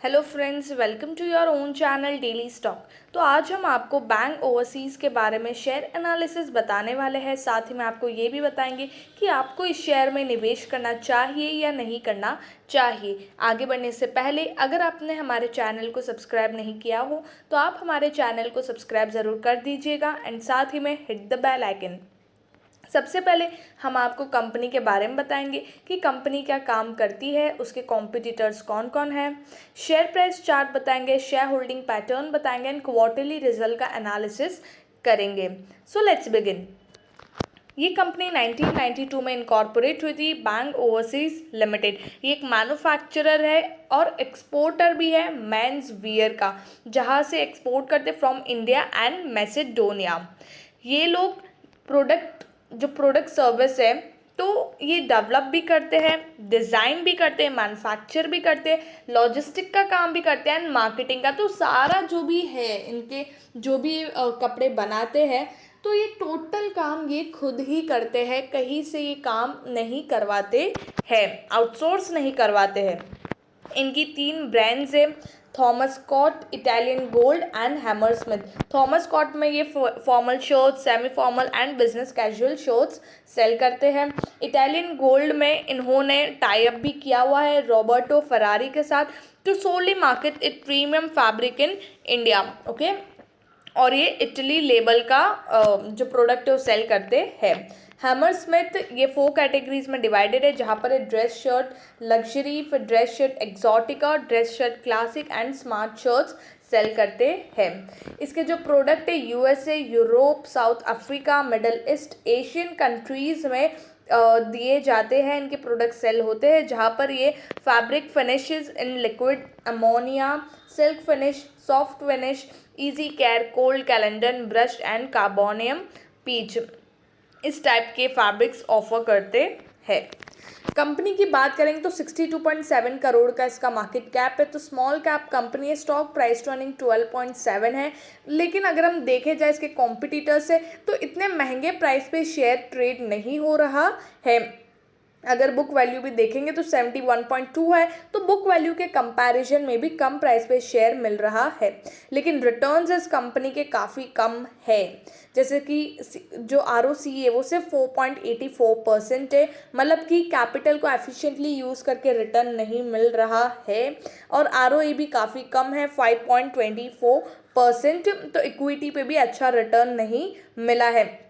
Hello friends, welcome to your own channel daily stock. तो आज हम आपको बैंक ओवरसीज़ के बारे में शेयर एनालिसिस बताने वाले हैं। साथ ही में आपको ये भी बताएंगे कि आपको इस शेयर में निवेश करना चाहिए या नहीं करना चाहिए। आगे बढ़ने से पहले अगर आपने हमारे चैनल को सब्सक्राइब नहीं किया हो तो आप हमारे चैनल को सब्सक्राइब ज़रूर कर दीजिएगा एंड साथ ही में हिट द बेल आइकन। सबसे पहले हम आपको कंपनी के बारे में बताएंगे कि कंपनी क्या काम करती है, उसके कॉम्पिटिटर्स कौन कौन हैं, शेयर प्राइस चार्ट बताएंगे, शेयर होल्डिंग पैटर्न बताएंगे एंड क्वार्टरली रिजल्ट का एनालिसिस करेंगे। So let's begin. ये कंपनी 1992 में इनकॉर्पोरेट हुई थी, बैंक ओवरसीज लिमिटेड। ये एक मैन्युफैक्चरर है और एक्सपोर्टर भी है मेंस वियर का, जहाँ से एक्सपोर्ट करते फ्रॉम इंडिया एंड मैसेडोनिया। ये लोग प्रोडक्ट सर्विस है तो ये डेवलप भी करते हैं, डिज़ाइन भी करते हैं, मैन्युफैक्चर भी करते हैं, लॉजिस्टिक का काम भी करते हैं एंड मार्केटिंग का। तो सारा जो भी है इनके जो भी कपड़े बनाते हैं तो ये टोटल काम ये खुद ही करते हैं, कहीं से ये काम नहीं करवाते हैं, आउटसोर्स नहीं करवाते हैं। इनकी 3 ब्रांड्स है, Thomas Scott, Italian gold and Hammersmith. Thomas Scott में ये formal shirts, semi formal and business casual shirts sale करते हैं। इटालियन गोल्ड में इन्होंने टाई अप भी किया हुआ है रॉबर्टो फरारी के साथ to solely market it premium fabric in India. Okay, और ये इटली लेबल का जो प्रोडक्ट है वो सेल करते हैं। हैमरस्मिथ ये 4 कैटेगरीज में डिवाइडेड है, जहाँ पर ड्रेस शर्ट लग्जरी, फिर dress shirt exotica, dress shirt classic and smart shirts sale करते हैं। इसके जो प्रोडक्ट है USA, Europe, South Africa, Middle East, Asian countries में दिए जाते हैं। इनके प्रोडक्ट सेल होते हैं, जहाँ पर ये fabric finishes in liquid ammonia, silk finish, soft finish, easy care, cold calendar, brush and carbonium peach, इस टाइप के फैब्रिक्स ऑफर करते हैं। कंपनी की बात करेंगे तो 62.7 करोड़ का इसका मार्केट कैप है, तो स्मॉल कैप कंपनी है। स्टॉक प्राइस टू अर्निंग 12.7 है। लेकिन अगर हम देखे जाए इसके कॉम्पिटिटर्स से तो इतने महंगे प्राइस पे शेयर ट्रेड नहीं हो रहा है। अगर बुक वैल्यू भी देखेंगे तो 71.2 है, तो बुक वैल्यू के कंपैरिजन में भी कम प्राइस पे शेयर मिल रहा है। लेकिन रिटर्न्स इस कंपनी के काफ़ी कम है, जैसे कि जो ROCE है वो सिर्फ 4.84% है, मतलब कि कैपिटल को एफिशिएंटली यूज़ करके रिटर्न नहीं मिल रहा है। और ROE भी काफ़ी कम है, 5.24%, तो इक्विटी पे भी अच्छा रिटर्न नहीं मिला है।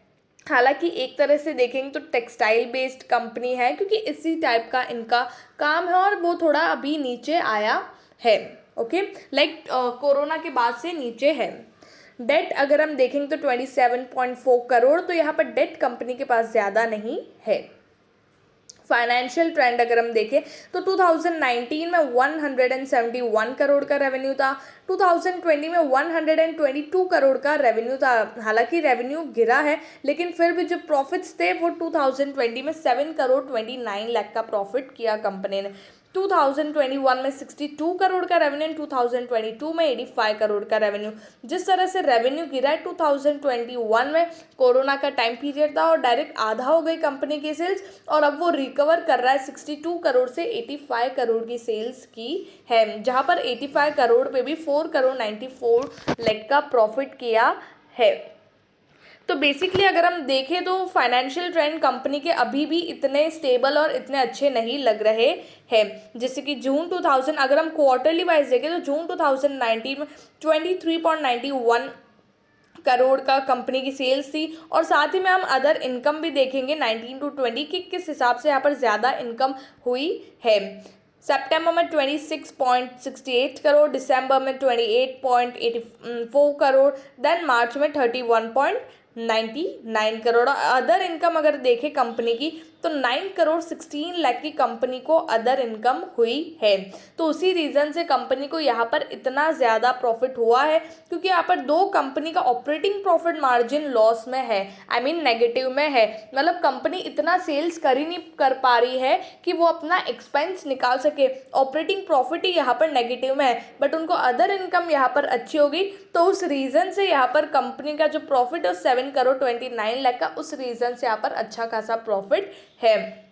हालांकि एक तरह से देखेंगे तो टेक्सटाइल बेस्ड कंपनी है, क्योंकि इसी टाइप का इनका काम है और वो थोड़ा अभी नीचे आया है। ओके, लाइक कोरोना के बाद से नीचे है। डेट अगर हम देखेंगे तो 27.4 करोड़, तो यहाँ पर डेट कंपनी के पास ज़्यादा नहीं है। फाइनेंशियल ट्रेंड अगर हम देखें तो 2019 में 171 करोड़ का रेवेन्यू था, 2020 में 122 करोड़ का रेवेन्यू था। हालांकि रेवेन्यू गिरा है, लेकिन फिर भी जो प्रॉफिट्स थे वो 2020 में 7 करोड़ 29 लाख का प्रॉफिट किया कंपनी ने। 2021 में 62 करोड़ का रेवेन्यू, 2022 में 85 करोड़ का रेवेन्यू। जिस तरह से रेवेन्यू गिरा है 2021 में, कोरोना का टाइम पीरियड था और डायरेक्ट आधा हो गई कंपनी की सेल्स, और अब वो रिकवर कर रहा है 62 करोड़ से 85 करोड़ की सेल्स की है, जहां पर 85 करोड़ पे भी 4 करोड़ 94 लाख का प्रॉफिट किया है। तो बेसिकली अगर हम देखें तो फाइनेंशियल ट्रेंड कंपनी के अभी भी इतने स्टेबल और इतने अच्छे नहीं लग रहे हैं। जैसे कि जून 2000 अगर हम क्वार्टरली वाइज देखें तो जून 2019 में 23.91 करोड़ का कंपनी की सेल्स थी, और साथ ही में हम अदर इनकम भी देखेंगे 19 to 20 की किस हिसाब से यहाँ पर ज़्यादा इनकम हुई है। सितंबर में 26.68 करोड़, दिसंबर में 28.84 करोड़, देन मार्च में 31.99 करोड़। अदर इनकम अगर देखें कंपनी की तो 9 करोड़ 16 लाख की कंपनी को अदर इनकम हुई है। तो उसी रीज़न से कंपनी को यहाँ पर इतना ज़्यादा प्रॉफिट हुआ है, क्योंकि यहाँ पर दो कंपनी का ऑपरेटिंग प्रॉफिट मार्जिन लॉस में है, आई मीन नेगेटिव में है। मतलब कंपनी इतना सेल्स कर ही नहीं कर पा रही है कि वो अपना एक्सपेंस निकाल सके, ऑपरेटिंग प्रॉफिट ही यहाँ पर नेगेटिव में है, बट उनको अदर इनकम यहाँ पर अच्छी होगी। तो उस रीज़न से यहाँ पर कंपनी का जो प्रॉफिट है 7 करोड़ 29 लाख का, उस रीज़न से यहाँ पर अच्छा खासा प्रॉफिट है।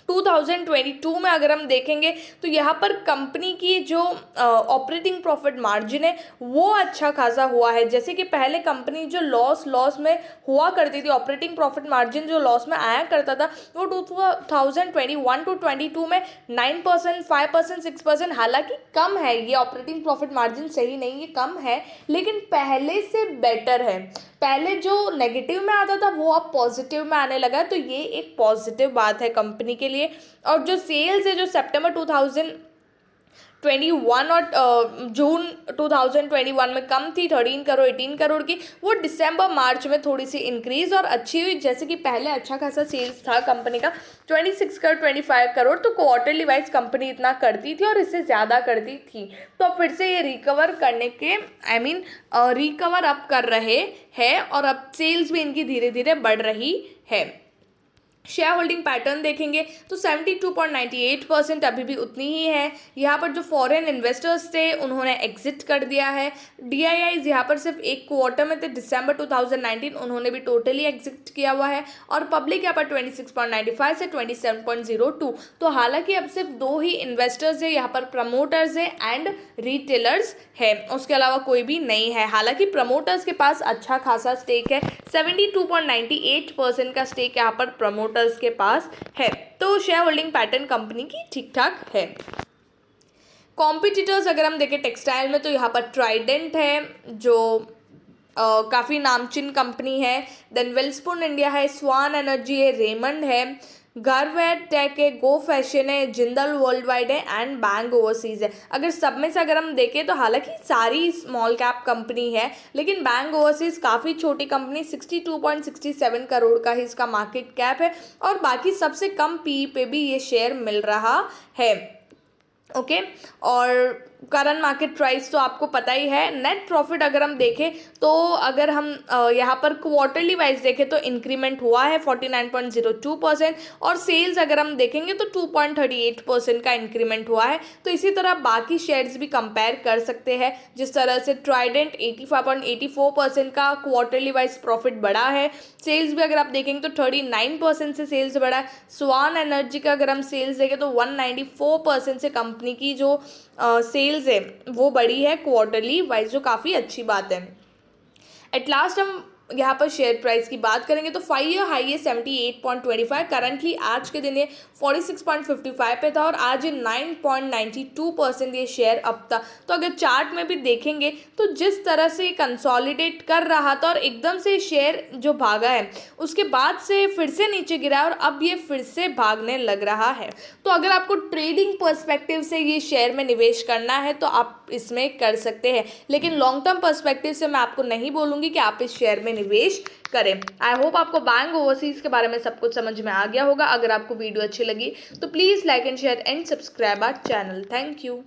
2022 में अगर हम देखेंगे तो यहाँ पर कंपनी की जो ऑपरेटिंग प्रॉफिट मार्जिन है वो अच्छा खासा हुआ है। जैसे कि पहले कंपनी जो लॉस में हुआ करती थी, ऑपरेटिंग प्रॉफिट मार्जिन जो लॉस में आया करता था वो 2021 टू 22 में 9%, 5%, 6%, हालांकि कम है, ये ऑपरेटिंग प्रॉफिट मार्जिन सही नहीं है, कम है, लेकिन पहले से बेटर है। पहले जो नेगेटिव में आता था वो अब पॉजिटिव में आने लगा है, तो ये एक पॉजिटिव बात है कंपनी के लिए। और जो सेल्स है जो सितंबर 2021 और जून 2021 में कम थी 13 करोड़ 18 करोड़ की, वो दिसंबर मार्च में थोड़ी सी इंक्रीज और अच्छी हुई। जैसे कि पहले अच्छा खासा सेल्स था कंपनी का 26 करोड़ 25 करोड़, तो क्वार्टरली वाइज कंपनी इतना करती थी और इससे ज़्यादा करती थी। तो अब फिर से ये रिकवर करने के रिकवर अप कर रहे हैं और अब सेल्स भी इनकी धीरे धीरे बढ़ रही है। शेयर होल्डिंग पैटर्न देखेंगे तो 72.98% अभी भी उतनी ही है। यहाँ पर जो फॉरेन इन्वेस्टर्स थे उन्होंने एग्जिट कर दिया है। DIIs यहाँ पर सिर्फ एक क्वार्टर में थे, दिसंबर 2019, उन्होंने भी टोटली एग्जिट किया हुआ है। और पब्लिक यहाँ पर 26.95 से 27.02। तो हालांकि अब सिर्फ दो ही इन्वेस्टर्स है यहाँ पर, प्रमोटर्स है एंड रिटेलर्स है, उसके अलावा कोई भी नहीं है। हालांकि प्रमोटर्स के पास अच्छा खासा स्टेक है, 72.98% का स्टेक यहाँ पर प्रमोटर्स के पास है। तो शेयर होल्डिंग पैटर्न कंपनी की ठीक ठाक है। कॉम्पिटिटर्स अगर हम देखें टेक्सटाइल में तो यहाँ पर ट्राइडेंट है जो काफ़ी नामचीन कंपनी है, देन वेल्सपुन इंडिया है, स्वान एनर्जी है, रेमंड है, गारवेयर टेक है, गो फैशन है, जिंदल वर्ल्ड वाइड है एंड बैंक ओवरसीज है। अगर सब में से अगर हम देखें तो हालांकि सारी स्मॉल कैप कंपनी है, लेकिन बैंक ओवरसीज काफ़ी छोटी कंपनी, 62.67 करोड़ का ही इसका मार्केट कैप है और बाकी सबसे कम PE पे भी ये शेयर मिल रहा है। ओके और करंट मार्केट प्राइस तो आपको पता ही है। नेट प्रॉफिट अगर हम देखें तो अगर हम यहाँ पर क्वार्टरली वाइज देखें तो इंक्रीमेंट हुआ है 49.02% और सेल्स अगर हम देखेंगे तो 2.38% का इंक्रीमेंट हुआ है। तो इसी तरह बाकी शेयर्स भी कंपेयर कर सकते हैं, जिस तरह से ट्राइडेंट 85.84% का क्वार्टरली वाइज प्रॉफिट बढ़ा है, सेल्स भी अगर आप देखेंगे तो 39% से सेल्स बढ़ा है। स्वान एनर्जी का अगर हम सेल्स देखें तो 194% से कंपनी की जो सेल्स है वो बढ़ी है क्वार्टरली वाइज, जो काफ़ी अच्छी बात है। एट लास्ट हम यहाँ पर शेयर प्राइस की बात करेंगे तो 5 ईयर हाई है 78.25, करंटली आज के दिन ये 46.55 पे था और आज ये 9.92% ये शेयर अप था। तो अगर चार्ट में भी देखेंगे तो जिस तरह से कंसोलिडेट कर रहा था और एकदम से शेयर जो भागा है उसके बाद से फिर से नीचे गिरा और अब ये फिर से भागने लग रहा है। तो अगर आपको ट्रेडिंग पर्सपेक्टिव से ये शेयर में निवेश करना है तो आप इसमें कर सकते हैं, लेकिन लॉन्ग टर्म पर्सपेक्टिव से मैं आपको नहीं बोलूँगी कि आप इस शेयर में निवेश करें। आई होप आपको बैंक ओवरसीज के बारे में सब कुछ समझ में आ गया होगा। अगर आपको वीडियो अच्छी लगी तो please like and share and subscribe our channel. Thank you.